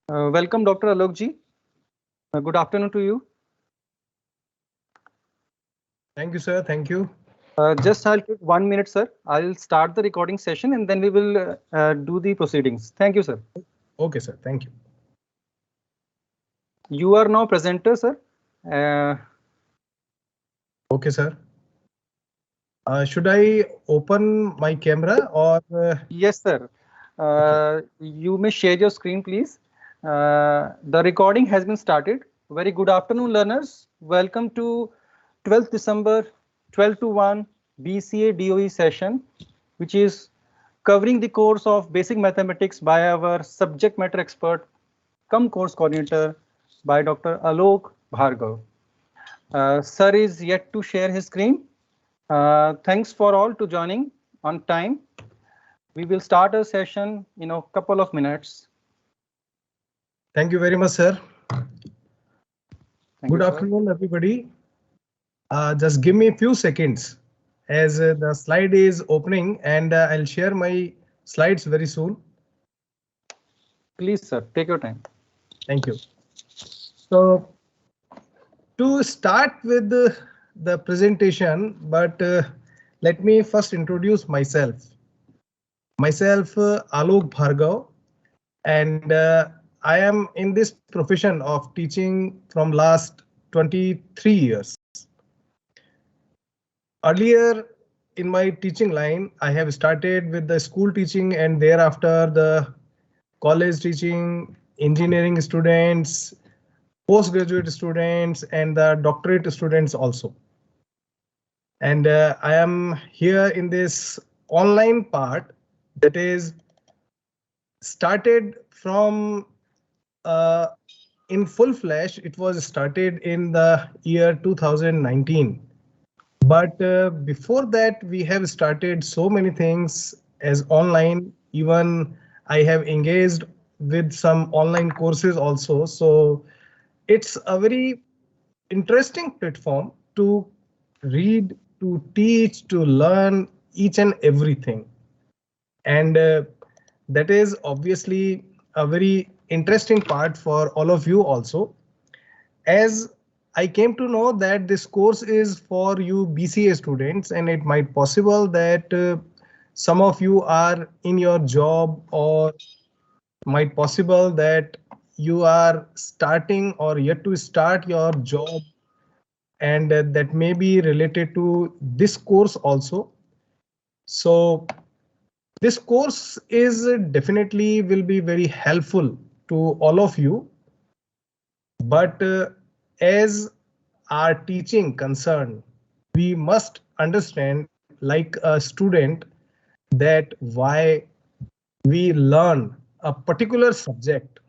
Welcome, Dr. Alok ji. Good afternoon to you. Thank you, sir. Thank you. Just I'll take 1 minute, sir. I'll start the recording session and then we will do the proceedings. Thank you, sir. Okay, sir. Thank you. You are now presenter, sir. Okay, sir. Should I open my camera or? Yes, sir. You may share your screen, please. The recording has been started. Very good afternoon, learners. Welcome to 12th December 12 to 1 BCA DOE session, which is covering the course of basic mathematics by our subject matter expert, come course coordinator by Dr. Alok Bhargav. Sir is yet to share his screen. Thanks for all to joining on time. We will start a session in a couple of minutes. Thank you very much, sir. Thank Good you, afternoon, everybody. Just give me a few seconds as the slide is opening, and I'll share my slides very soon. Please, sir, take your time. Thank you. So, to start with the presentation, but let me first introduce myself. Alok Bhargav, and I am in this profession of teaching from last 23 years. Earlier in my teaching line, I have started with the school teaching and thereafter the college teaching, engineering students, postgraduate students, and the doctorate students also. And I am here in this online part that is started from in full flash. It was started in the year 2019. But before that, we have started so many things as online. Even I have engaged with some online courses also. So it's a very interesting platform to read, to teach, to learn each and everything. And that is obviously a very interesting part for all of you also. As I came to know that this course is for you BCA students, and it might possible that some of you are in your job, or might possible that you are starting or yet to start your job, and that may be related to this course also. So this course is definitely will be very helpful to all of you. But as our teaching concern, we must understand like a student that why we learn a particular subject,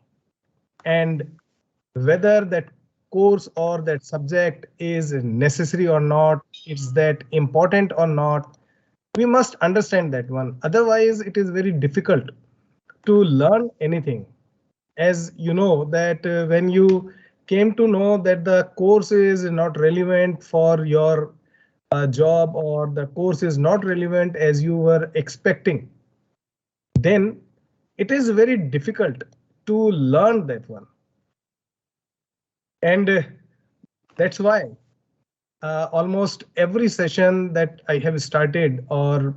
and whether that course or that subject is necessary or not, it's that important or not. We must understand that one. Otherwise, it is very difficult to learn anything. As you know that when you came to know that the course is not relevant for your job, or the course is not relevant as you were expecting, then it is very difficult to learn that one. And that's why almost every session that I have started, or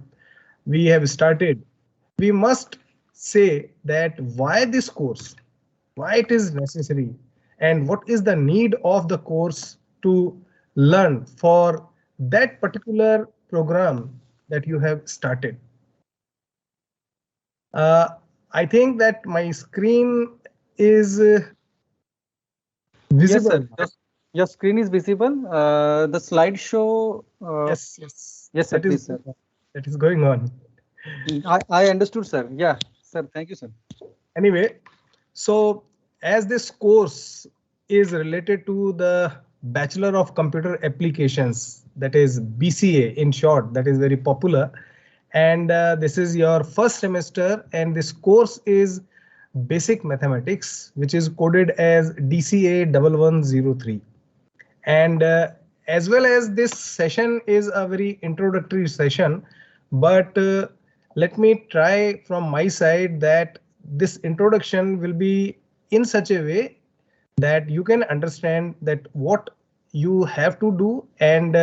we have started, we must say that why this course, why it is necessary, and what is the need of the course to learn for that particular program that you have started. Uh, I think that my screen is Yes, visible. sir. Your screen is visible. The slideshow. Yes, yes, Yes, sir. that is Please, sir. that is going on. I understood, sir. Yeah, sir. Thank you, sir. Anyway, so as this course is related to the Bachelor of Computer Applications, that is BCA in short, that is very popular, and this is your first semester, and this course is Basic Mathematics, which is coded as DCA 1103. And as well as this session is a very introductory session, but let me try from my side that this introduction will be in such a way that you can understand that what you have to do and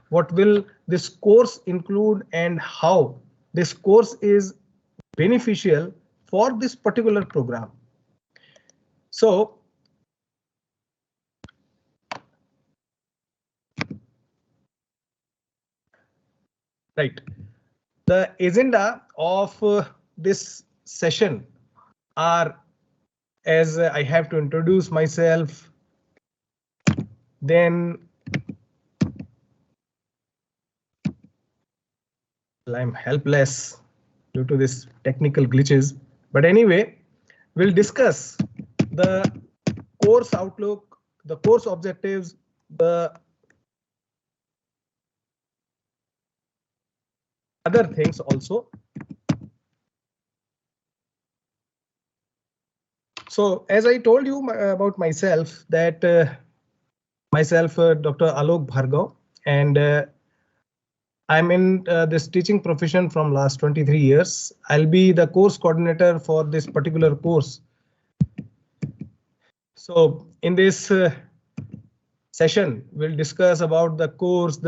what will this course include and how this course is beneficial for this particular program. So right, the agenda of this session are, as I have to introduce myself, then I'm helpless due to this technical glitches. But anyway, we'll discuss the course outlook, the course objectives, the other things also. So as I told you about myself, that myself, Dr. Alok Bhargav, and I'm in this teaching profession from last 23 years. I'll be the course coordinator for this particular course. So in this session, we'll discuss about the course,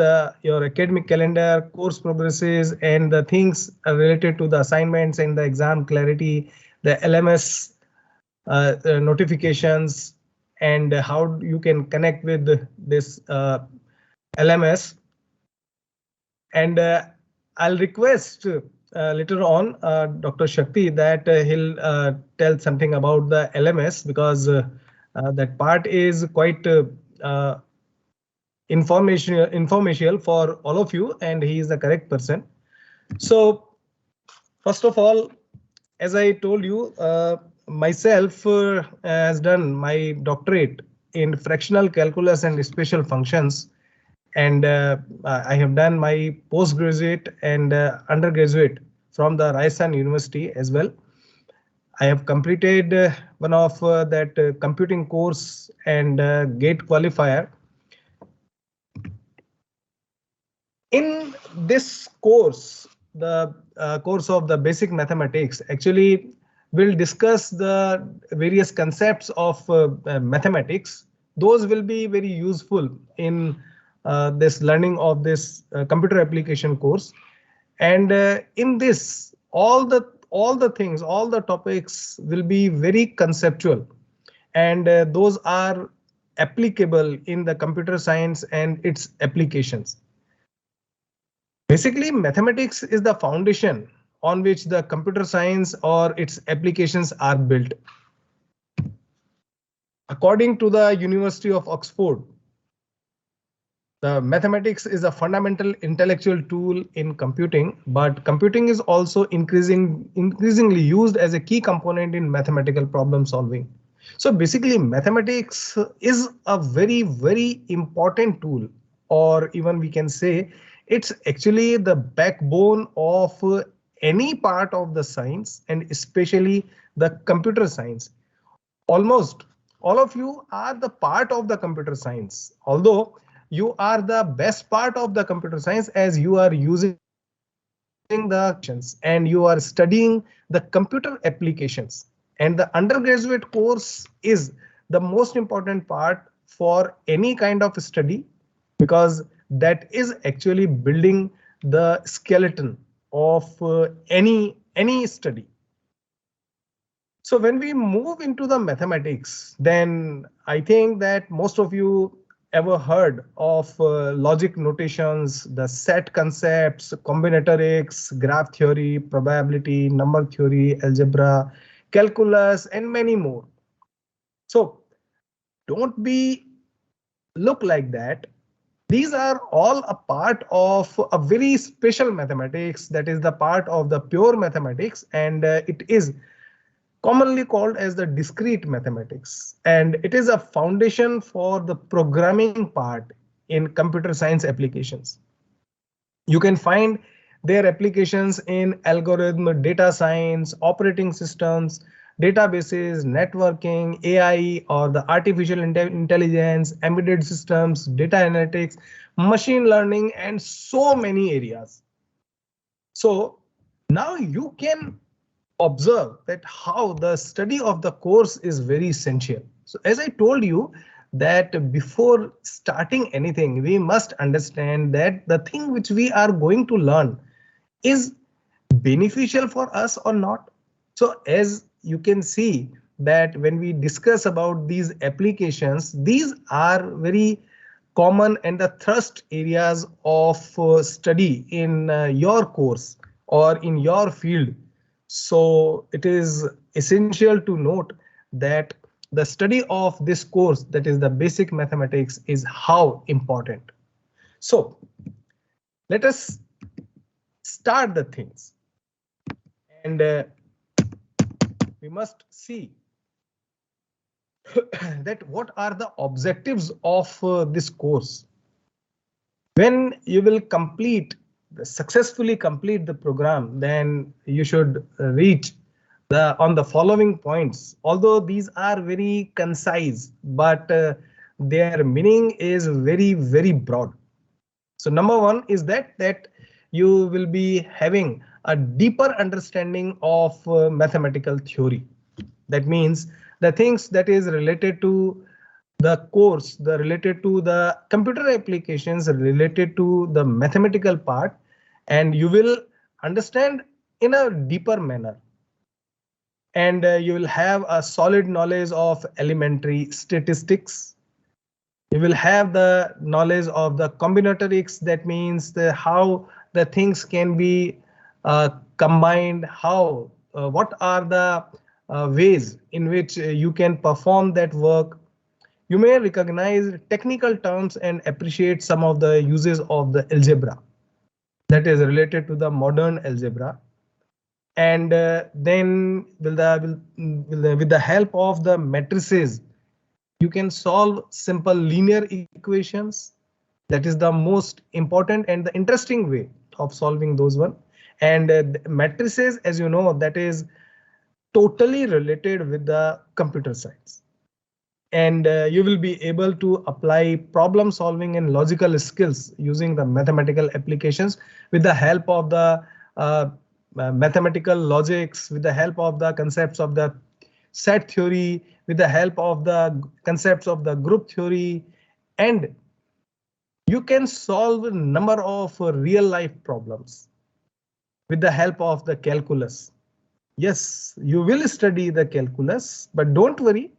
your academic calendar, course progresses, and the things related to the assignments and the exam clarity, the LMS notifications, and how you can connect with this LMS. And I'll request later on Dr. Shakti that he'll tell something about the LMS, because that part is quite informational for all of you, and he is the correct person. So first of all, as I told you, myself has done my doctorate in fractional calculus and special functions, and I have done my postgraduate and undergraduate from the Rajasthan University as well. I have completed one of that computing course and GATE qualifier. In this course, the course of the basic mathematics, actually we'll discuss the various concepts of mathematics. Those will be very useful in this learning of this computer application course. And in this, all the things, all the topics will be very conceptual, and those are applicable in the computer science and its applications. Basically, mathematics is the foundation on which the computer science or its applications are built. According to the University of Oxford, the mathematics is a fundamental intellectual tool in computing, but computing is also increasingly used as a key component in mathematical problem solving. So basically, mathematics is a very, very important tool, or even we can say it's actually the backbone of any part of the science, and especially the computer science. Almost all of you are the part of the computer science, although you are the best part of the computer science as you are using the actions and you are studying the computer applications. And the undergraduate course is the most important part for any kind of study, because that is actually building the skeleton of any study. So when we move into the mathematics, then I think that most of you ever heard of logic notations, the set concepts, combinatorics, graph theory, probability, number theory, algebra, calculus, and many more. So don't look like that. These are all a part of a very special mathematics, that is the part of the pure mathematics, and it is commonly called as the discrete mathematics, and it is a foundation for the programming part in computer science applications. You can find their applications in algorithm, data science, operating systems, databases, networking, AI, or the artificial intelligence, embedded systems, data analytics, machine learning, and so many areas. So now you can observe that how the study of the course is very essential. So as I told you that before starting anything, we must understand that the thing which we are going to learn is beneficial for us or not. So as you can see that when we discuss about these applications, these are very common and the thrust areas of study in your course or in your field. So it is essential to note that the study of this course, that is the basic mathematics, is how important. So let us start the things, and we must see that what are the objectives of this course. When you will successfully complete the program, then you should reach on the following points. Although these are very concise, but their meaning is very broad. So number one is that you will be having a deeper understanding of mathematical theory. That means the things that is related to the course, the related to the computer applications, related to the mathematical part, and you will understand in a deeper manner. And you will have a solid knowledge of elementary statistics. You will have the knowledge of the combinatorics. That means how the things can be combined, how what are the ways in which you can perform that work. You may recognize technical terms and appreciate some of the uses of the algebra that is related to the modern algebra. And then with the help of the matrices, you can solve simple linear equations. That is the most important and the interesting way of solving those one. And matrices, as you know, that is totally related with the computer science. And you will be able to apply problem solving and logical skills using the mathematical applications with the help of the mathematical logics, with the help of the concepts of the set theory, with the help of the concepts of the group theory, and you can solve a number of real life problems with the help of the calculus. Yes, you will study the calculus, but don't worry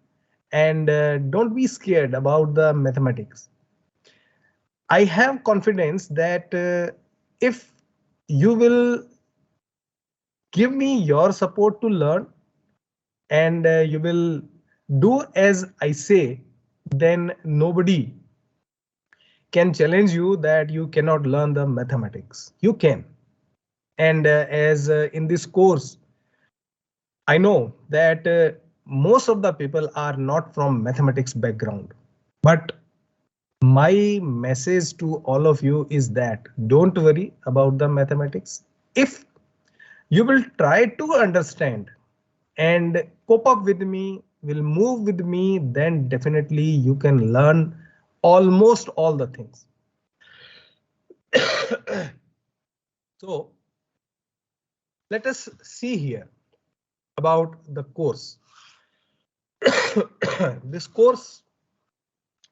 and don't be scared about the mathematics. I have confidence that if you will give me your support to learn, and you will do as I say, then nobody can challenge you that you cannot learn the mathematics. You can. And as in this course, I know that most of the people are not from mathematics background, but my message to all of you is that don't worry about the mathematics. If you will try to understand and cope up with me, will move with me, then definitely you can learn almost all the things. So let us see here about the course. This course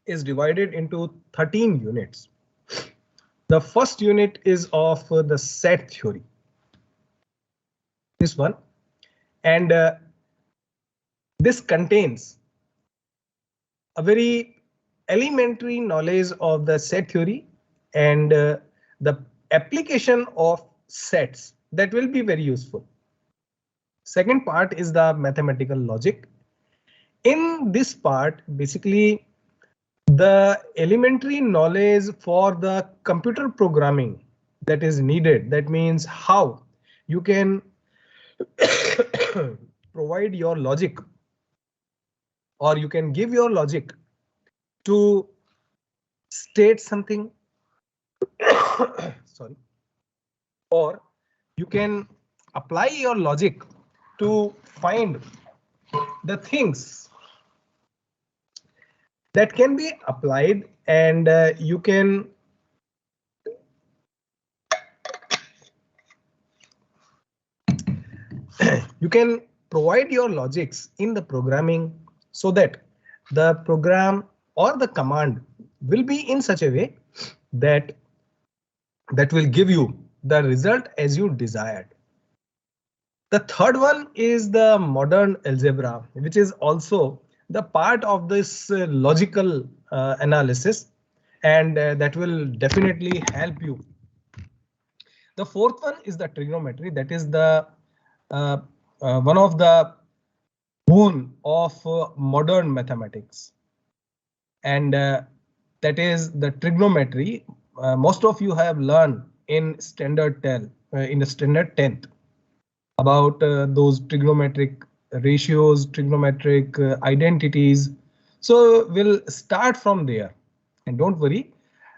is divided into 13 units. The first unit is of the set theory. This one. And this contains a very elementary knowledge of the set theory and the application of sets that will be very useful. Second part is the mathematical logic. In this part, basically, the elementary knowledge for the computer programming that is needed. That means how you can provide your logic, or you can give your logic to state something. Sorry. Or you can apply your logic to find the things that can be applied, and you can you can provide your logics in the programming so that the program or the command will be in such a way that will give you the result as you desired. The third one is the modern algebra, which is also the part of this logical analysis, and that will definitely help you. The fourth one is the trigonometry. That is the one of the boon of modern mathematics, and that is the trigonometry. Most of you have learned in standard 10, in the standard 10th, about those trigonometric ratios, trigonometric identities. So we'll start from there, and don't worry,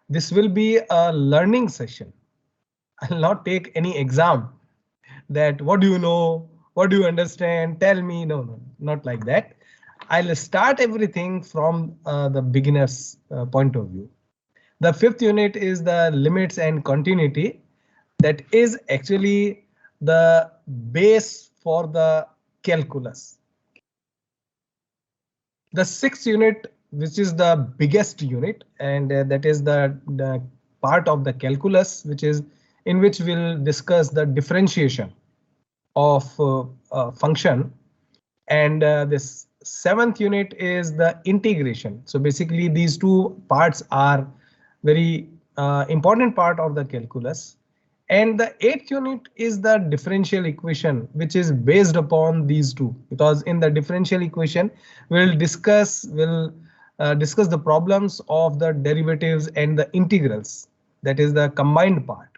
this will be a learning session. I'll not take any exam that what do you know, what do you understand, tell me. No, not like that. I'll start everything from the beginner's point of view. The fifth unit is the limits and continuity. That is actually the base for the calculus. The sixth unit, which is the biggest unit, and that is the part of the calculus, which is in which we'll discuss the differentiation of function. And this seventh unit is the integration. So basically these two parts are very important part of the calculus. And the eighth unit is the differential equation, which is based upon these two, because in the differential equation we'll discuss the problems of the derivatives and the integrals. That is the combined part.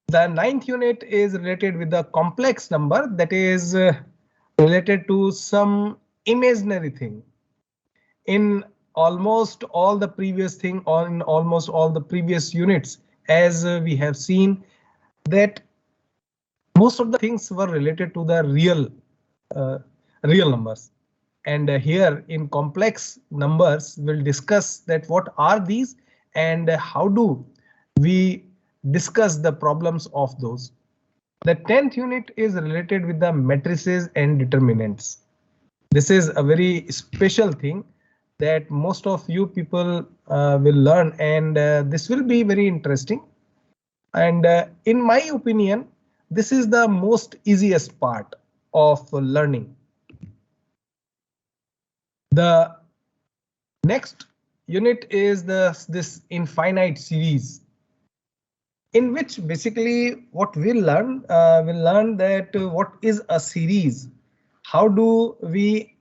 The ninth unit is related with the complex number, that is related to some imaginary thing. In almost all the previous thing, or in almost all the previous units, as we have seen that most of the things were related to the real numbers. And here in complex numbers, we'll discuss that what are these and how do we discuss the problems of those. The 10th unit is related with the matrices and determinants. This is a very special thing that most of you people will learn, and this will be very interesting. And in my opinion, this is the most easiest part of learning. The next unit is this infinite series, in which basically what we'll learn that what is a series, how do we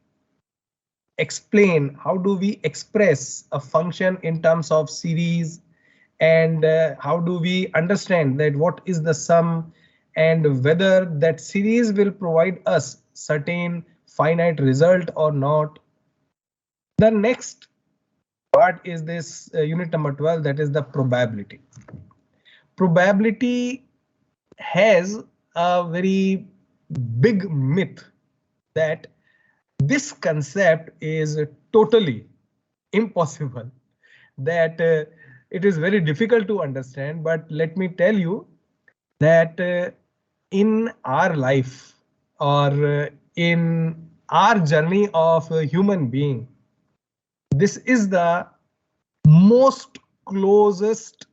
explain, how do we express a function in terms of series, and how do we understand that what is the sum, and whether that series will provide us certain finite result or not. The next part is this unit number 12, that is the probability. Probability has a very big myth that this concept is totally impossible, that it is very difficult to understand. But let me tell you that in our life, or in our journey of a human being, this is the most closest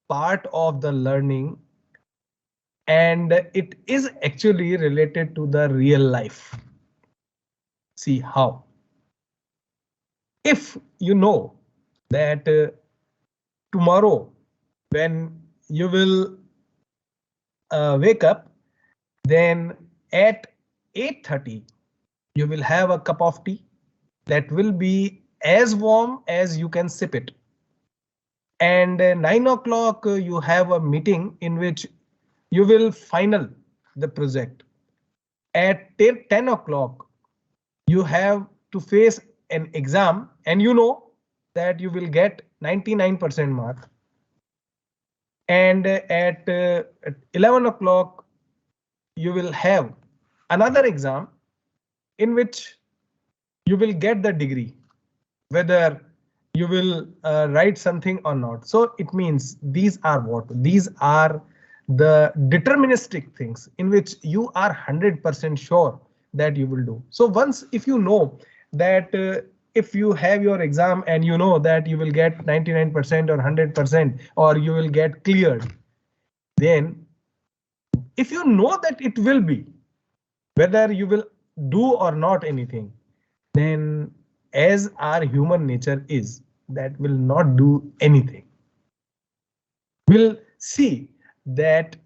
part of the learning, and it is actually related to the real life. See how? If you know that tomorrow when you will wake up, then at 8:30 you will have a cup of tea that will be as warm as you can sip it. And 9 o'clock you have a meeting in which you will final the project. At 10 o'clock you have to face an exam, and you know that you will get 99% mark. And at 11 o'clock you will have another exam in which you will get the degree, whether you will write something or not. So it means these are what? These are the deterministic things in which you are 100% sure that you will do. So once if you know that if you have your exam and you know that you will get 99% or 100% or you will get cleared, then if you know that it will be, whether you will do or not anything, then as our human nature is, that will not do anything. We'll see that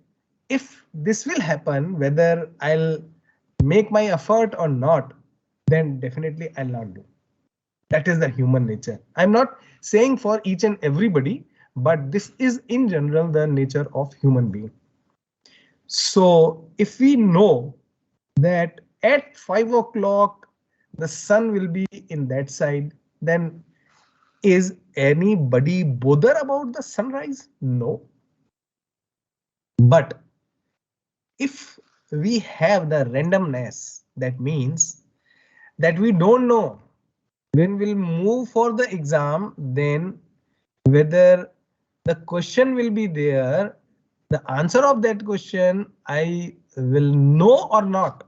if this will happen, whether I'll make my effort or not, then definitely I'll not do. That is the human nature. I'm not saying for each and everybody, but this is in general the nature of human being. So if we know that at 5 o'clock the sun will be in that side, then is anybody bother about the sunrise? No. But if we have the randomness, that means that we don't know when we'll move for the exam, then whether the question will be there, the answer of that question I will know or not.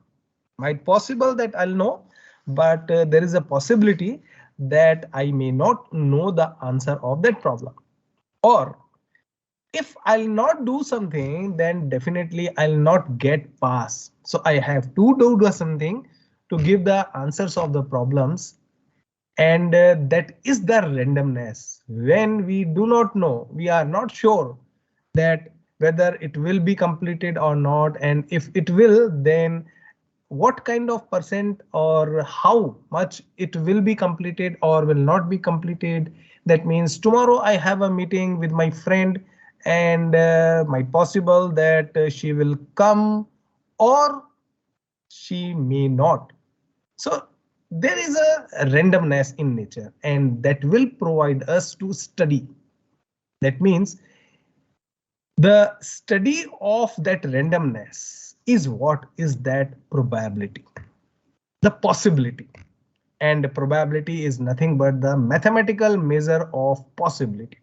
Might possible that I'll know, but there is a possibility that I may not know the answer of that problem. Or if I'll not do something, then definitely I'll not get pass. So I have to do something to give the answers of the problems. And that is the randomness. When we do not know, we are not sure that whether it will be completed or not. And if it will, then what kind of percent or how much it will be completed or will not be completed. That means tomorrow I have a meeting with my friend and might possible that she will come or she may not. So there is a randomness in nature and that will provide us to study. That means the study of that randomness is what is that probability, the possibility. And probability is nothing but the mathematical measure of possibility.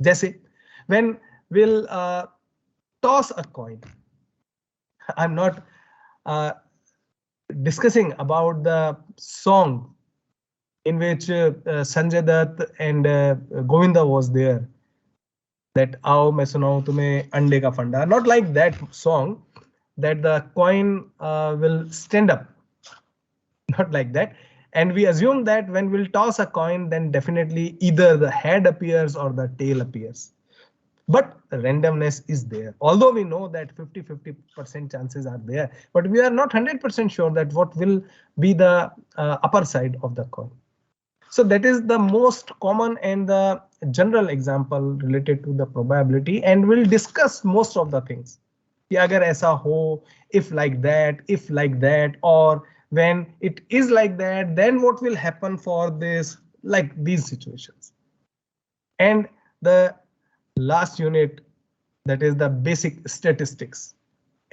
जैसे when we'll toss a coin. I'm not discussing about the song in which Sanjay Dutt and Govinda was there. That आओ मैं सुनाऊं तुम्हें अंडे का फंडा. Not like that song that the coin will stand up. Not like that. And we assume that when we'll toss a coin, then definitely either the head appears or the tail appears. But randomness is there. Although we know that 50% chances are there, but we are not 100% sure that what will be the upper side of the coin. So that is the most common and the general example related to the probability, and we'll discuss most of the things. कि अगर ऐसा हो, if like that, or when it is like that, then what will happen for this, like these situations. And the last unit, that is the basic statistics.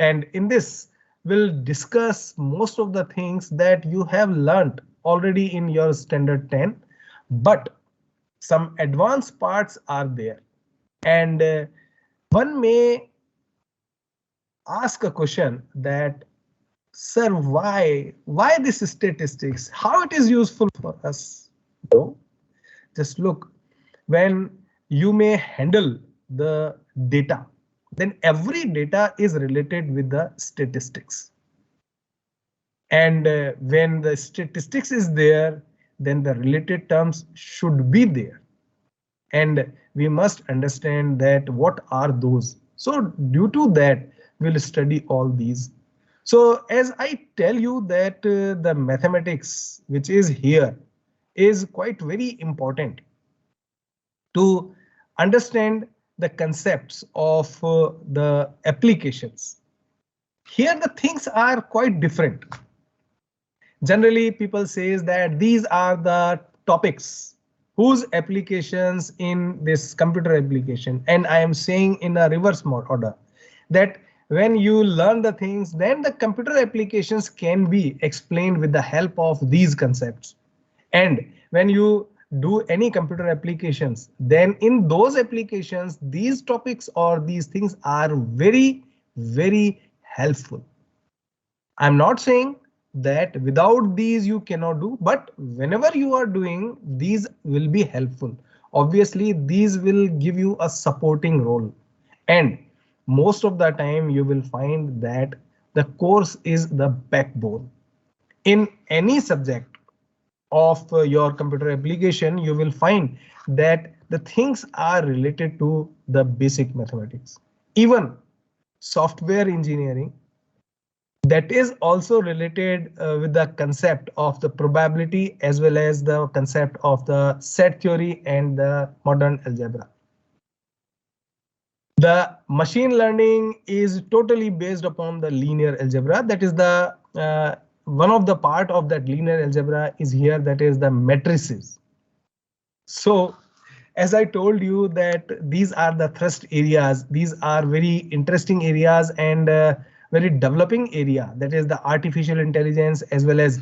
And in this, we'll discuss most of the things that you have learned already in your standard 10, but some advanced parts are there. And one may ask a question that, sir, why this statistics? How it is useful for us? No, just look, when you may handle the data, then every data is related with the statistics. And when the statistics is there, then the related terms should be there. And we must understand that what are those. So due to that, we'll study all these. So as I tell you that the mathematics which is here is quite very important to understand the concepts of the applications. Here the things are quite different. Generally, people say that these are the topics whose applications in this computer application, and I am saying in a reverse mode order, that when you learn the things, then the computer applications can be explained with the help of these concepts. And when you do any computer applications, then in those applications, these topics or these things are very, very helpful. I'm not saying that without these you cannot do, but whenever you are doing, these will be helpful. Obviously, these will give you a supporting role. And most of the time you will find that the course is the backbone. In any subject of your computer application, you will find that the things are related to the basic mathematics. Even software engineering, that is also related with the concept of the probability as well as the concept of the set theory and the modern algebra. The machine learning is totally based upon the linear algebra. That is the one of the part of that linear algebra is here, that is the matrices. So as I told you that these are the thrust areas, these are very interesting areas and very developing area, that is the artificial intelligence as well as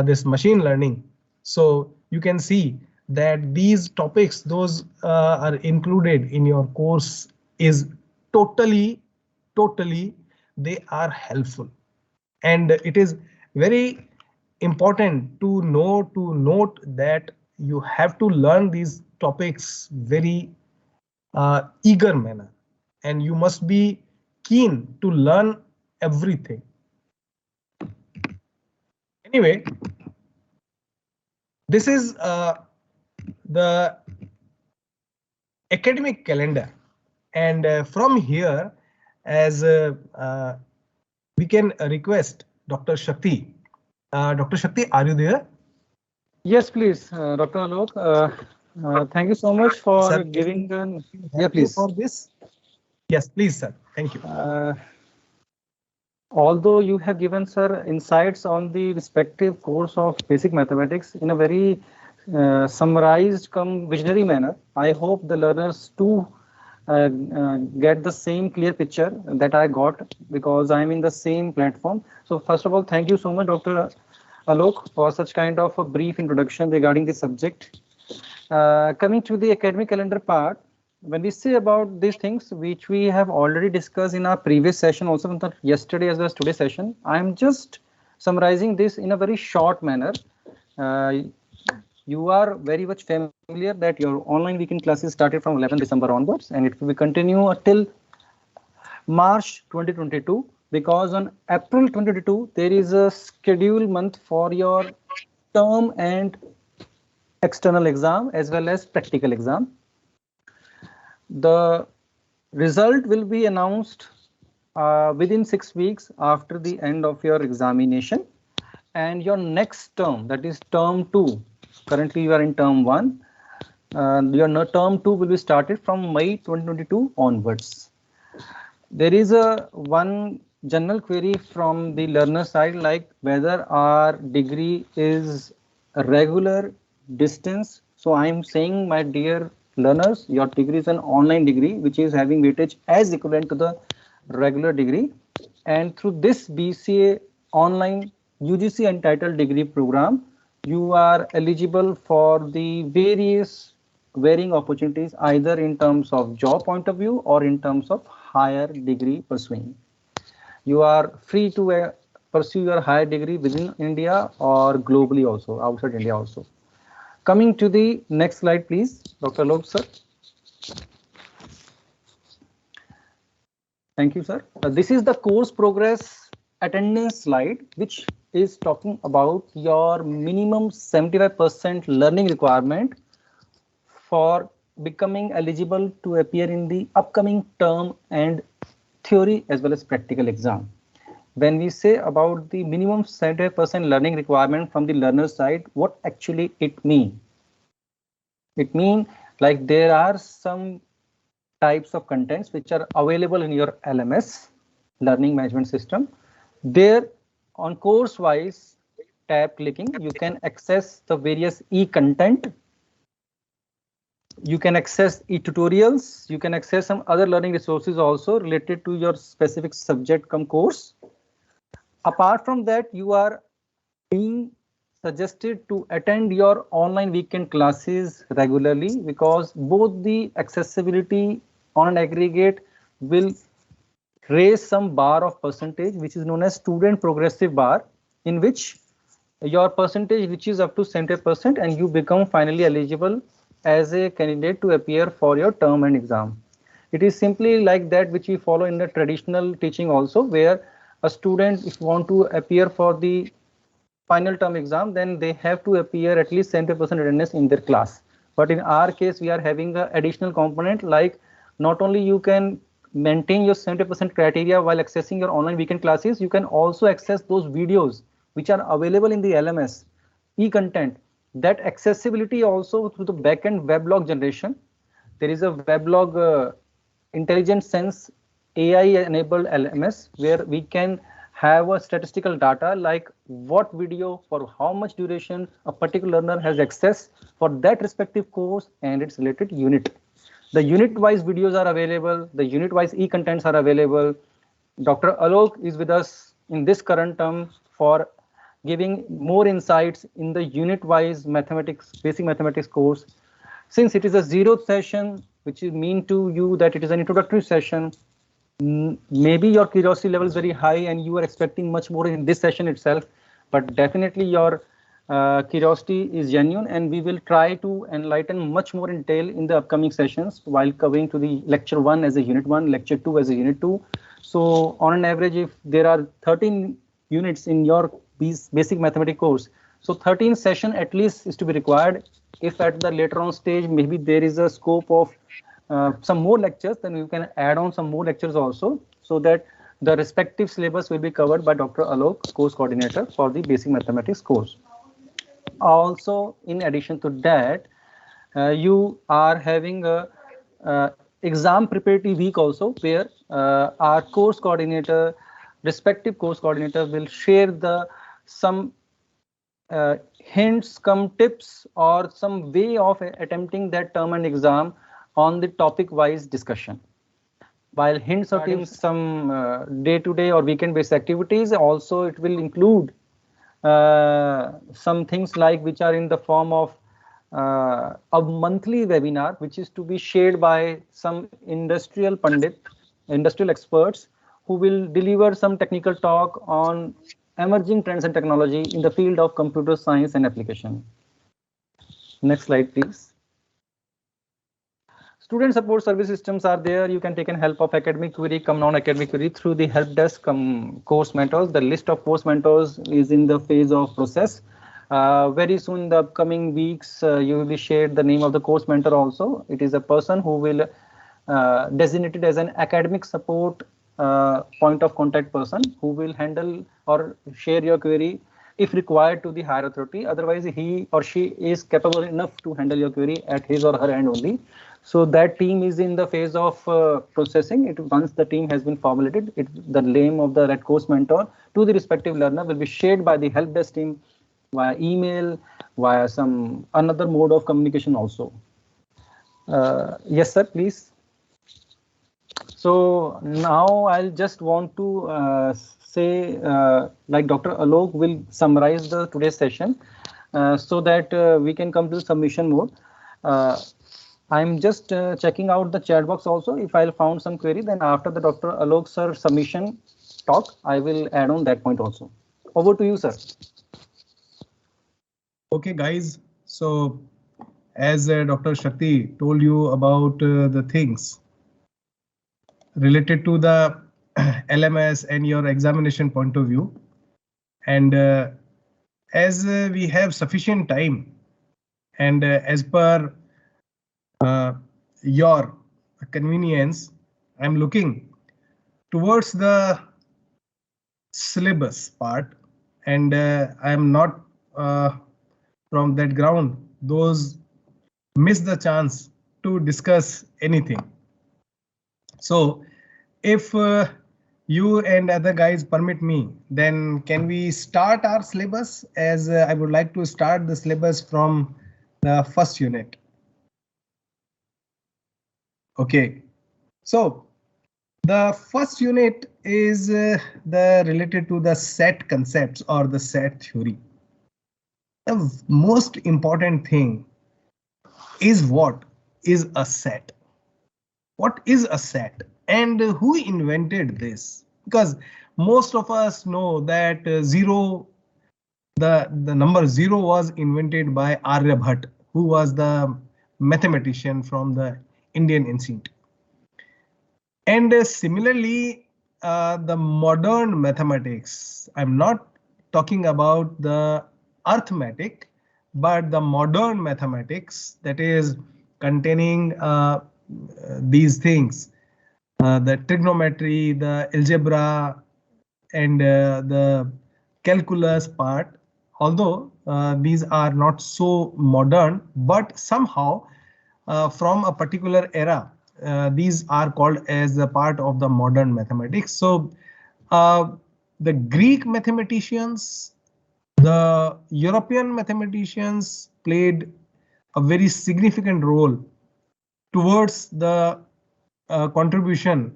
this machine learning. So you can see that these topics, those are included in your course, is totally they are helpful. And it is very important to note that you have to learn these topics very eager manner, and you must be keen to learn everything. Anyway, this is the academic calendar, and from here, as we can request Dr. Shakti. Dr. Shakti, are you there? Yes, please, Dr. Alok. Thank you so much for Sir, giving an. Yeah, please. For this. Yes, please, sir. Thank you. Although you have given, sir, insights on the respective course of basic mathematics in a very summarized come visionary manner, I hope the learners too get the same clear picture that I got, because I'm in the same platform. So first of all, thank you so much, Dr. Alok, for such kind of a brief introduction regarding the subject. Coming to the academic calendar part, when we say about these things which we have already discussed in our previous session, also not yesterday as well as today's session, I'm just summarizing this in a very short manner. You are very much familiar that your online weekend classes started from 11 December onwards, and it will continue until March 2022, because on April 2022 there is a scheduled month for your term and external exam as well as practical exam. The result will be announced within 6 weeks after the end of your examination, and your next term, that is term 2, currently you are in term 1, your term 2 will be started from May 2022 onwards. There is a one general query from the learner side, like whether our degree is a regular distance. So I am saying, my dear learners, your degree is an online degree which is having weightage as equivalent to the regular degree, and through this BCA online UGC entitled degree program, you are eligible for the various varying opportunities, either in terms of job point of view or in terms of higher degree pursuing. You are free to pursue your higher degree within India or globally also, outside India also. Coming to the next slide, please, Dr. Alok, sir. Thank you, sir. This is the course progress attendance slide, which is talking about your minimum 75% learning requirement for becoming eligible to appear in the upcoming term and theory as well as practical exam. When we say about the minimum 75% learning requirement from the learner side, what actually it means? It means like there are some types of contents which are available in your LMS, Learning Management System. There on course wise tab clicking, you can access the various e-content. You can access e-tutorials. You can access some other learning resources also related to your specific subject come course. Apart from that, you are being suggested to attend your online weekend classes regularly, because both the accessibility on an aggregate will raise some bar of percentage, which is known as student progressive bar, in which your percentage reaches up to 70% and you become finally eligible as a candidate to appear for your term and exam. It is simply like that which we follow in the traditional teaching also, where a student, if want to appear for the final term exam, then they have to appear at least 70% attendance in their class. But in our case, we are having an additional component, like not only you can maintain your 70% criteria while accessing your online weekend classes, you can also access those videos which are available in the LMS e-content. That accessibility also through the backend weblog generation. There is a weblog intelligent sense AI enabled LMS, where we can have a statistical data like what video for how much duration a particular learner has access for that respective course and its related unit. The unit wise videos are available, the unit wise e-contents are available. Dr. Alok is with us in this current term for giving more insights in the unit wise mathematics, basic mathematics course. Since it is a 0th session, which is mean to you that it is an introductory session, maybe your curiosity level is very high and you are expecting much more in this session itself, but definitely your curiosity is genuine, and we will try to enlighten much more in detail in the upcoming sessions while covering to the lecture 1 as a unit 1, lecture 2 as a unit 2. So on an average, if there are 13 units in your basic mathematics course, so 13 session at least is to be required. If at the later on stage, maybe there is a scope of some more lectures, then you can add on some more lectures also, so that the respective syllabus will be covered by Dr. Alok, course coordinator for the basic mathematics course. Also, in addition to that, you are having a exam preparatory week also, where our course coordinator, respective course coordinator, will share the some hints, some tips, or some way of attempting that term and exam on the topic wise discussion. While hints are giving some day-to-day or weekend-based activities, also it will include some things like which are in the form of a monthly webinar, which is to be shared by some industrial pundit, industrial experts, who will deliver some technical talk on emerging trends and technology in the field of computer science and application. Next slide, please. Student support service systems are there. You can take in help of academic query, come non-academic query through the help desk, course mentors. The list of course mentors is in the phase of process. Very soon, in the upcoming weeks, you will be shared the name of the course mentor also. It is a person who will designated as an academic support point of contact person, who will handle or share your query if required to the higher authority. Otherwise, he or she is capable enough to handle your query at his or her end only. So that team is in the phase of processing. Once the team has been formulated, the name of the course mentor to the respective learner will be shared by the help desk team via email, via some another mode of communication also. Yes, sir, please. So now I'll just want to say, like Dr. Alok will summarize the today's session so that we can come to the submission mode. I'm just checking out the chat box also. If I'll found some query, then after the Dr. Alok sir submission talk, I will add on that point also. Over to you, sir. Okay, guys. So as Dr. Shakti told you about the things related to the LMS and your examination point of view, and as we have sufficient time, and as per your convenience, I'm looking towards the syllabus part, and I am not from that ground those miss the chance to discuss anything. So if you and other guys permit me, then can we start our syllabus, as I would like to start the syllabus from the first unit. Okay, so the first unit is the related to the set concepts or the set theory. the most important thing is what is a set. What is a set and who invented this? Because most of us know that the number zero was invented by Aryabhat, who was the mathematician from the Indian ancient. And similarly, the modern mathematics, I'm not talking about the arithmetic, but the modern mathematics that is containing these things, the trigonometry, the algebra, and the calculus part, although these are not so modern, but somehow from a particular era, these are called as a part of the modern mathematics. So the Greek mathematicians, the European mathematicians played a very significant role towards the contribution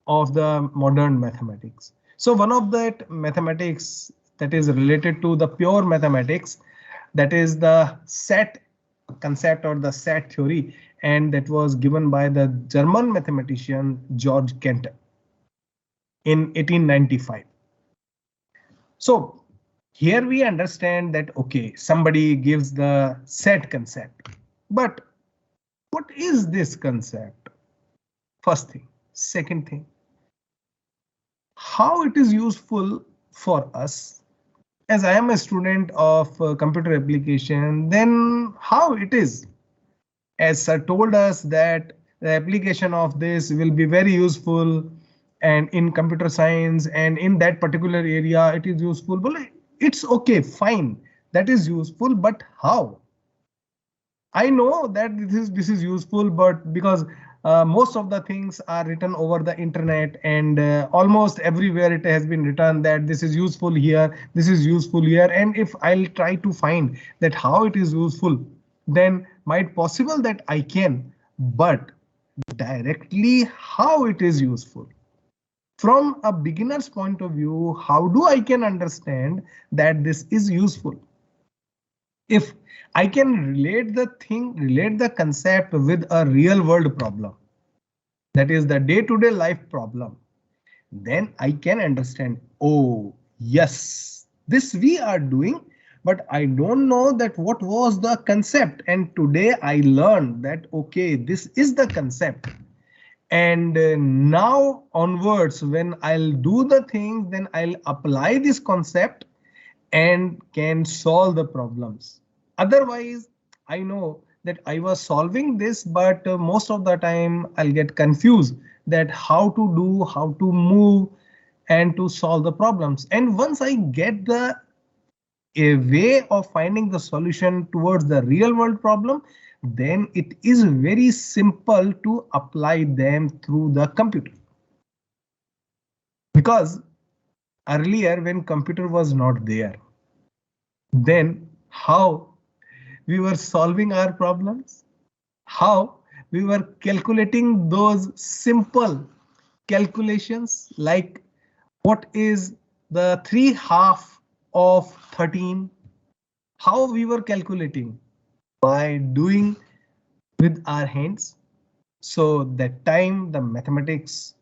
of the modern mathematics. So one of that mathematics that is related to the pure mathematics, that is the set concept or the set theory, and that was given by the German mathematician Georg Cantor in 1895. So here we understand that, okay, somebody gives the set concept, but what is this concept? First thing. Second thing, how it is useful for us. As I am a student of computer application, then how it is? As sir told us that the application of this will be very useful, and in computer science and in that particular area it is useful. Well, it's okay, fine, that is useful, but how? I know that this is useful, but because most of the things are written over the internet, and almost everywhere it has been written that this is useful here, this is useful here. And if I'll try to find that how it is useful, then might possible that I can, but directly how it is useful. From a beginner's point of view, how do I can understand that this is useful? If I can relate the concept with a real world problem, that is the day-to-day life problem, then I can understand, oh yes, this we are doing, but I don't know that what was the concept. And today I learned that, okay, this is the concept. And now onwards, when I'll do the things, then I'll apply this concept and can solve the problems. Otherwise, I know that I was solving this, but most of the time I'll get confused that how to do, how to move, and to solve the problems. And once I get a way of finding the solution towards the real world problem, then it is very simple to apply them through the computer. Because earlier when computer was not there, then how we were solving our problems, how we were calculating those simple calculations like what is the 3/2 of 13, how we were calculating by doing with our hands. So that time the mathematics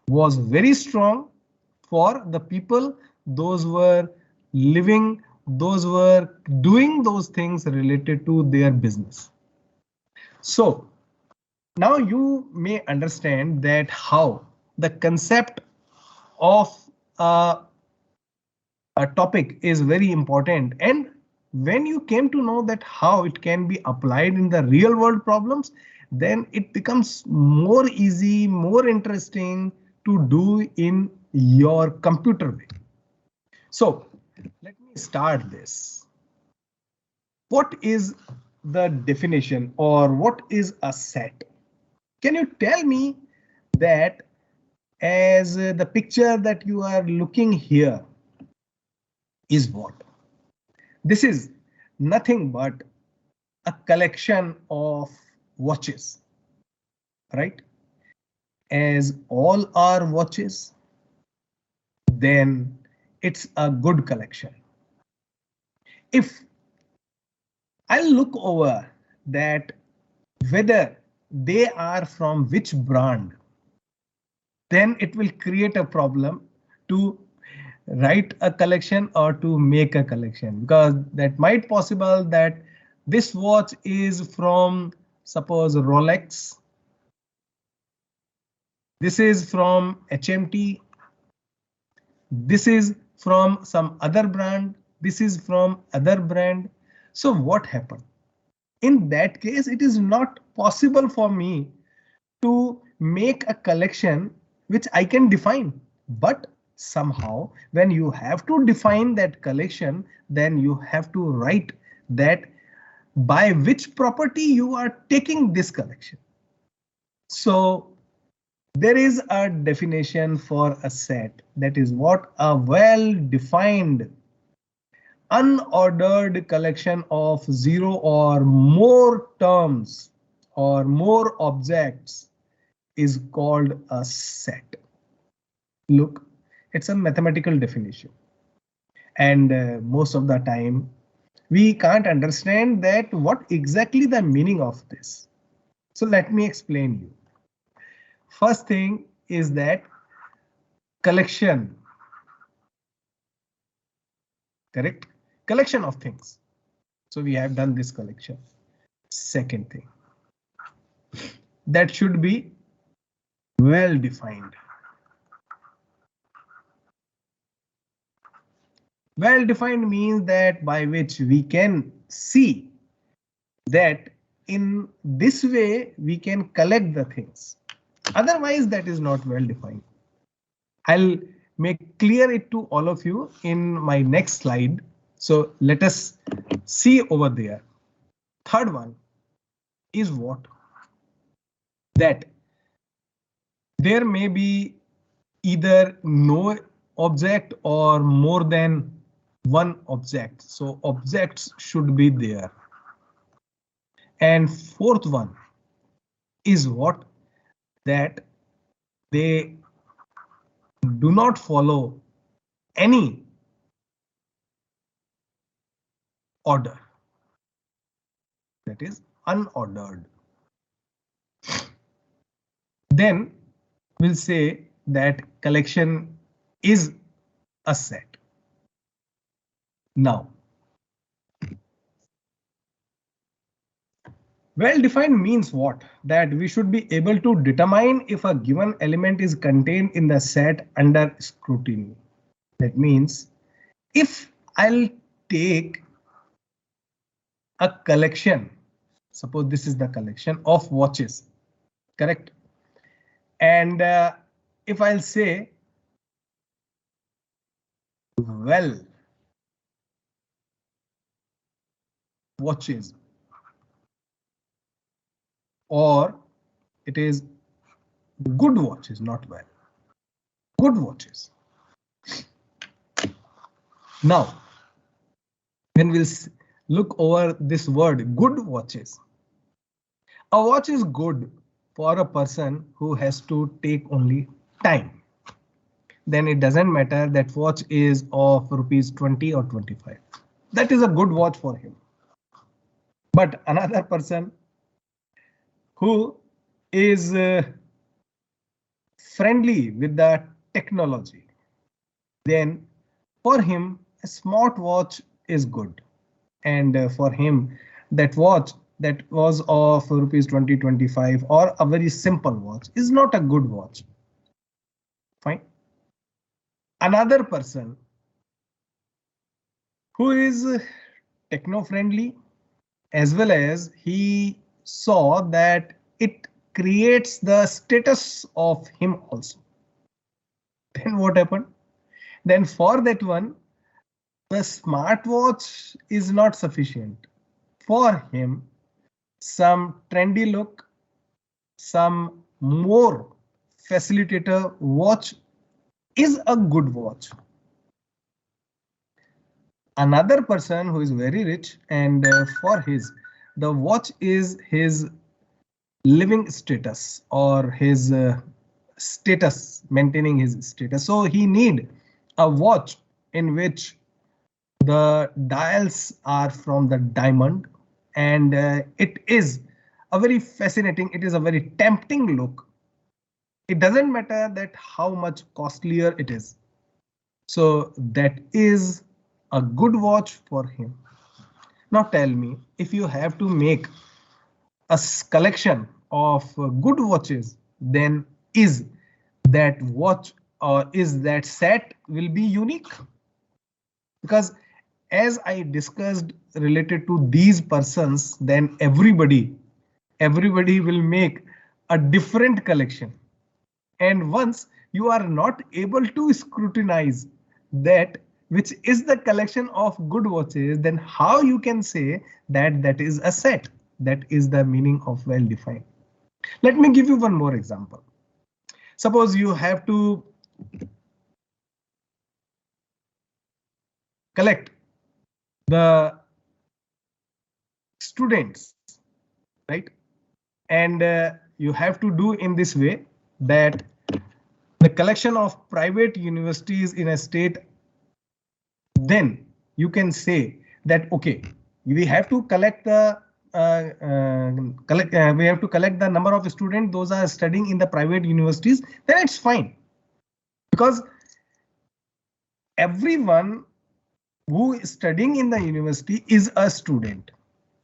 was very strong for the people, those were living, those were doing those things related to their business. So now you may understand that how the concept of a topic is very important, and when you came to know that how it can be applied in the real world problems, then it becomes more easy, more interesting to do in your computer way. So let me start this. What is the definition, or what is a set? Can you tell me that as the picture that you are looking here is what? This is nothing but a collection of watches, right? As all are watches, then it's a good collection. If I'll look over that whether they are from which brand. Then it will create a problem to write a collection or to make a collection, because that might possible that this watch is from, suppose, Rolex. This is from HMT. This is from some other brand. This is from other brand. So what happened? In that case, it is not possible for me to make a collection which I can define. But somehow when you have to define that collection, then you have to write that by which property you are taking this collection. So there is a definition for a set. That is what a well-defined unordered collection of 0 or more terms or more objects is called a set. Look, it's a mathematical definition. And most of the time we can't understand that what exactly the meaning of this. So let me explain you. First thing is that collection, correct? Collection of things. So we have done this collection. Second thing, that should be well defined. Well defined means that by which we can see that in this way we can collect the things. Otherwise, that is not well defined. I'll make clear it to all of you in my next slide. So let us see over there. Third one is what? That there may be either no object or more than one object. So objects should be there. And fourth one is what? That they do not follow any order. That is unordered. Then we'll say that collection is a set. Now, well defined means what? That we should be able to determine if a given element is contained in the set under scrutiny. That means if I'll take a collection, suppose this is the collection of watches, correct? And if I'll say, well, watches, or it is good watches, not well, good watches. Now, when we'll look over this word, good watches. A watch is good for a person who has to take only time. Then it doesn't matter that watch is of rupees 20 or 25. That is a good watch for him. But another person who is friendly with the technology, then for him a smartwatch is good. And for him that watch that was of rupees 20, 25 or a very simple watch is not a good watch. Fine. Another person who is techno-friendly, as well as he saw that it creates the status of him also. Then what happened? Then for that one, the smartwatch is not sufficient. For him, some trendy look, some more facilitator watch is a good watch. Another person who is very rich and for his, the watch is his living status or his status, maintaining his status. So he need a watch in which the dials are from the diamond, and it is a very fascinating, it is a very tempting look. It doesn't matter that how much costlier it is. So that is a good watch for him. Now tell me, if you have to make a collection of good watches, then is that watch or is that set will be unique? Because as I discussed related to these persons, then everybody will make a different collection. And once you are not able to scrutinize that which is the collection of good watches, then how you can say that that is a set? That is the meaning of well defined. Let me give you one more example. Suppose you have to collect the students, right? And you have to do in this way that the collection of private universities in a state, then you can say that, okay, we have to collect the we have to collect the number of students those are studying in the private universities, then it's fine, because everyone who is studying in the university is a student,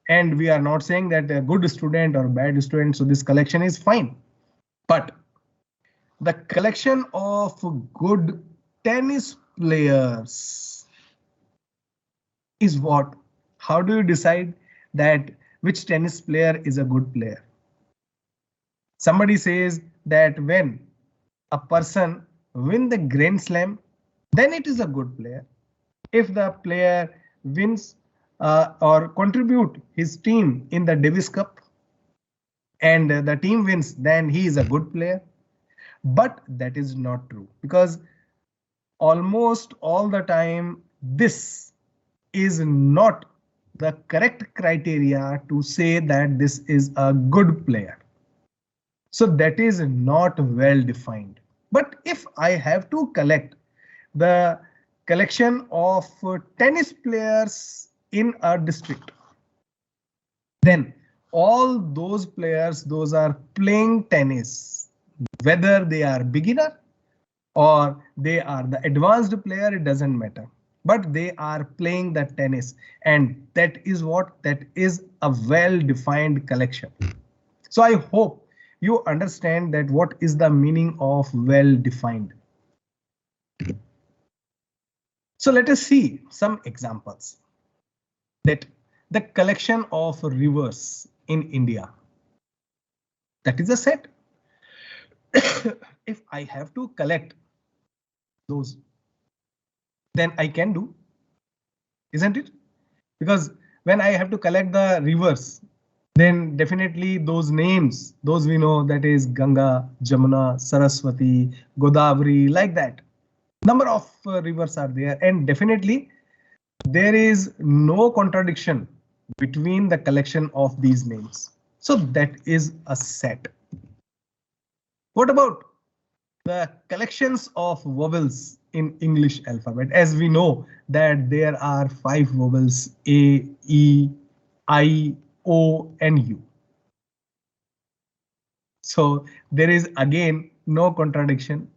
and we are not saying that a good student or bad student, so this collection is fine. But the collection of good tennis players is what? How do you decide that which tennis player is a good player? Somebody says that when a person wins the Grand Slam, then it is a good player. If the player wins or contribute his team in the Davis Cup and the team wins, then he is a good player. But that is not true, because almost all the time this is not the correct criteria to say that this is a good player. So that is not well defined. But if I have to collect the collection of tennis players in a district, then all those players, those are playing tennis, whether they are beginner or they are the advanced player, it doesn't matter, but they are playing the tennis, and that is what? That is a well-defined collection. So I hope you understand that what is the meaning of well-defined. So let us see some examples. That the collection of rivers in India, that is a set. If I have to collect those, then I can do, isn't it? Because when I have to collect the rivers, then definitely those names, those we know, that is Ganga, Jamuna, Saraswati, Godavari, like that. Number of rivers are there, and definitely there is no contradiction between the collection of these names. So that is a set. What about the collections of vowels in English alphabet? As we know that there are 5 vowels: A, E, I, O, and U. So there is again no contradiction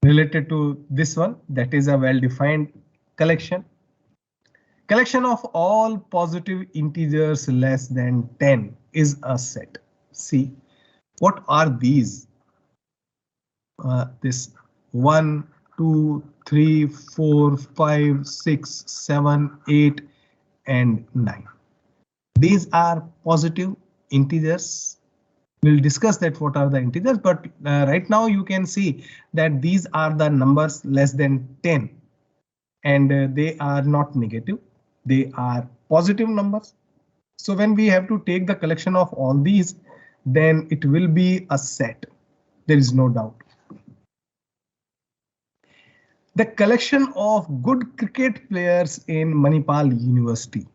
related to this one. That is a well-defined collection. Collection of all positive integers less than 10 is a set. See, what are these? This 1, 2, 3, 4, 5, 6, 7, 8, and 9. These are positive integers. We'll discuss that what are the integers, but right now you can see that these are the numbers less than 10, and they are not negative. They are positive numbers. So when we have to take the collection of all these, then it will be a set. There is no doubt. The collection of good cricket players in Manipal University,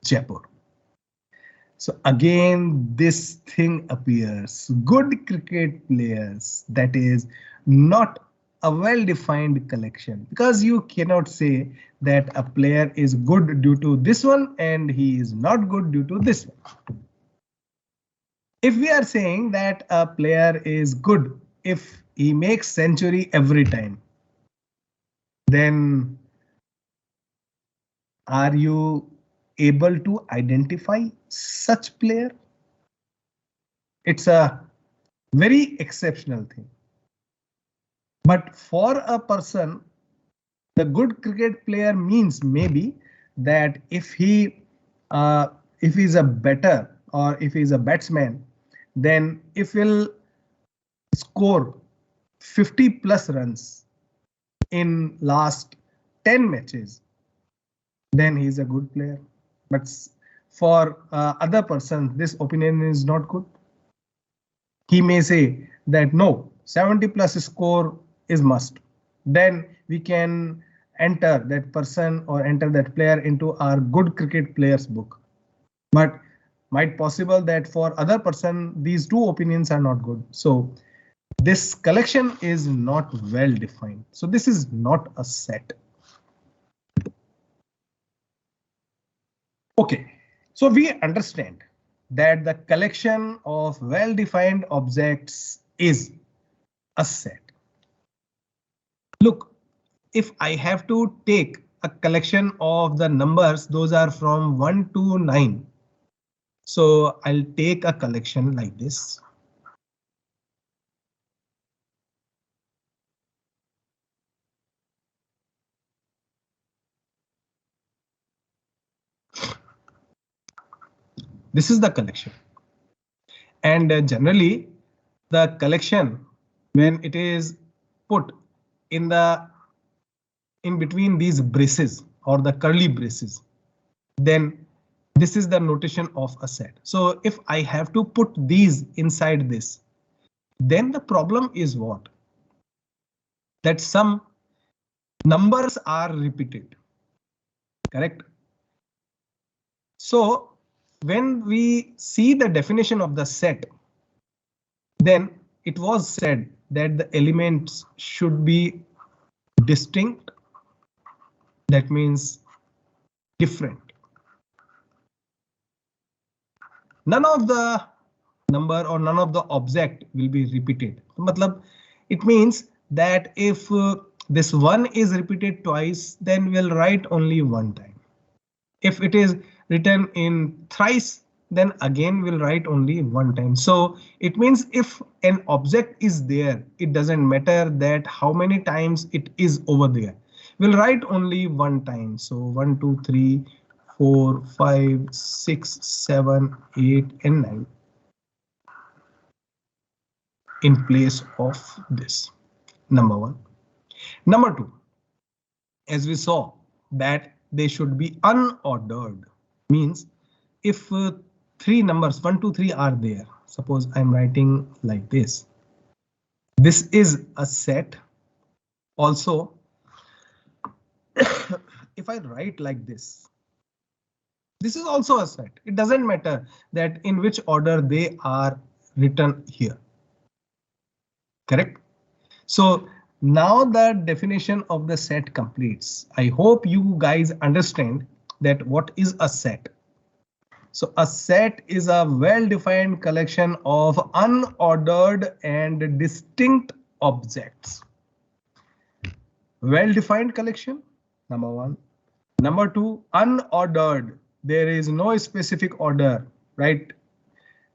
Jaipur. So again, this thing appears. Good cricket players, that is not a well-defined collection, because you cannot say that a player is good due to this one and he is not good due to this one. If we are saying that a player is good if he makes century every time, then are you able to identify such player? It's a very exceptional thing. But for a person, the good cricket player means maybe that if he's a batter or if he's a batsman, then if he'll score 50 plus runs in last 10 matches, then he's a good player. But for other persons, this opinion is not good. He may say that no, 70 plus score is must. Then we can enter that person or enter that player into our good cricket players book. But might possible that for other person, these two opinions are not good. So this collection is not well defined. So this is not a set. Okay, so we understand that the collection of well-defined objects is a set. Look, if I have to take a collection of the numbers, those are from 1 to 9. So I'll take a collection like this. This is the collection. And generally, the collection, when it is put in between these braces or the curly braces, then this is the notation of a set. So if I have to put these inside this, then the problem is what? That some numbers are repeated. Correct? So when we see the definition of the set, then it was said that the elements should be distinct. That means different. None of the number or none of the object will be repeated. Matlab, it means that if this one is repeated twice, then we'll write only one time. If it is written in thrice, then again we'll write only one time. So it means if an object is there, it doesn't matter that how many times it is over there. We'll write only one time. So 1, 2, 3, 4, 5, 6, 7, 8, and 9 in place of this. Number one. Number two, as we saw that they should be unordered, means if three numbers 1, 2, 3 are there, suppose I'm writing like this. This is a set. Also, if I write like this, this is also a set. It doesn't matter that in which order they are written here. Correct? So now the definition of the set completes. I hope you guys understand that what is a set. So a set is a well-defined collection of unordered and distinct objects. Well-defined collection, number one. Number two, unordered. There is no specific order, right?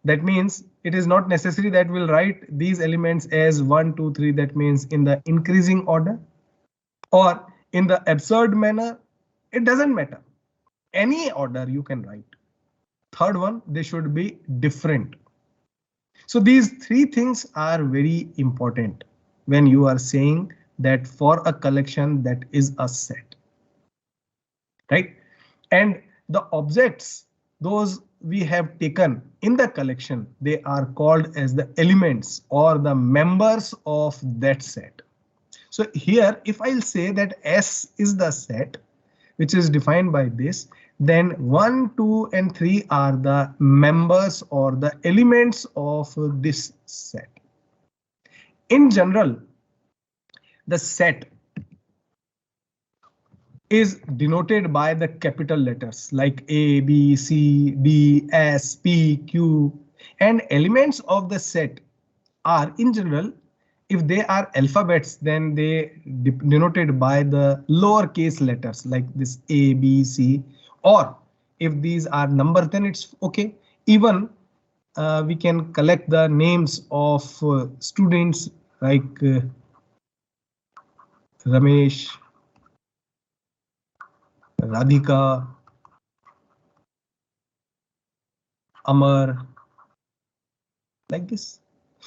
That means it is not necessary that we'll write these elements as 1, 2, 3. That means in the increasing order or in the absurd manner. It doesn't matter. Any order you can write. Third one, they should be different. So these three things are very important when you are saying that for a collection that is a set. Right? And the objects, those we have taken in the collection, they are called as the elements or the members of that set. So here, if I'll say that S is the set, which is defined by this, then 1, 2, and 3 are the members or the elements of this set. In general, the set is denoted by the capital letters like A, B, C, D, S, P, Q, and elements of the set are in general, if they are alphabets, then they denoted by the lowercase letters like this A, B, C, or if these are numbers, then it's okay. Even we can collect the names of students like Ramesh, Radhika, Amar, like this.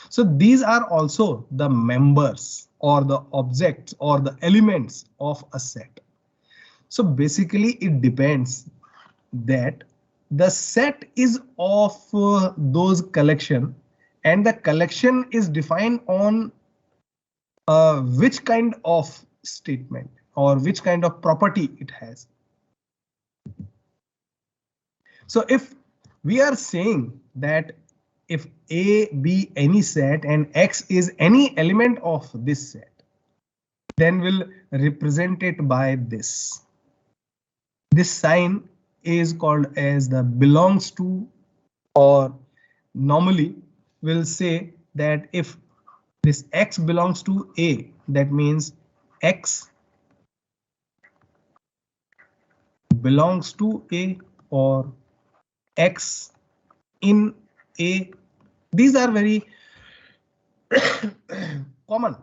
So these are also the members or the objects or the elements of a set. So basically it depends that the set is of those collection, and the collection is defined on which kind of statement or which kind of property it has. So if we are saying that if A be any set and X is any element of this set, then we'll represent it by this. This sign is called as the belongs to, or normally we'll say that if this X belongs to A, that means X belongs to A or X in A. These are very common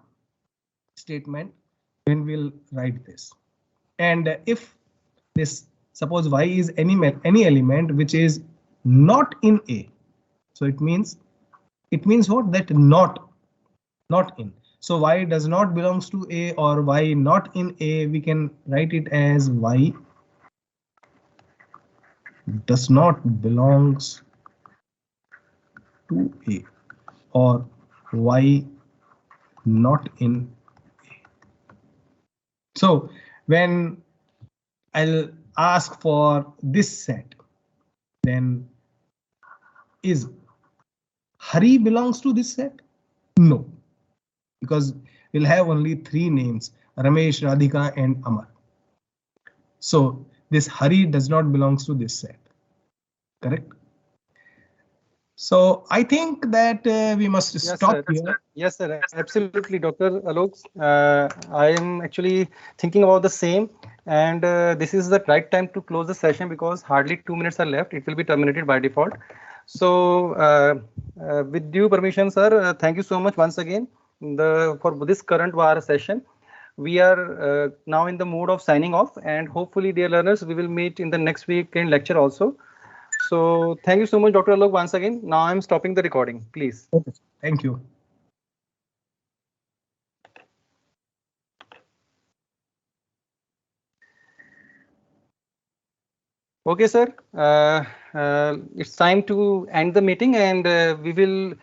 statement when we'll write this. And if this, suppose Y is any element which is not in A, so it means what? That not in. So Y does not belongs to A or Y not in A, we can write it as Y does not belongs to A or Y not in A. So when I'll ask for this set, then is Hari belongs to this set? No, because we'll have only three names, Ramesh, Radhika, and Amar. So this Hari does not belongs to this set, correct? So I think that we must stop here. Yes, sir. Absolutely, Dr. Alok. I am actually thinking about the same, and this is the right time to close the session because hardly 2 minutes are left. It will be terminated by default. So with due permission, sir, thank you so much once again for this current VAR session. We are now in the mood of signing off, and hopefully, dear learners, we will meet in the next weekend lecture also. So thank you so much, Dr. Alok, once again. Now I'm stopping the recording, please. Okay. Thank you. Okay, sir. It's time to end the meeting, and we will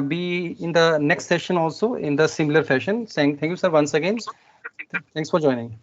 be in the next session also in the similar fashion. Saying thank you, sir, once again. Thanks for joining.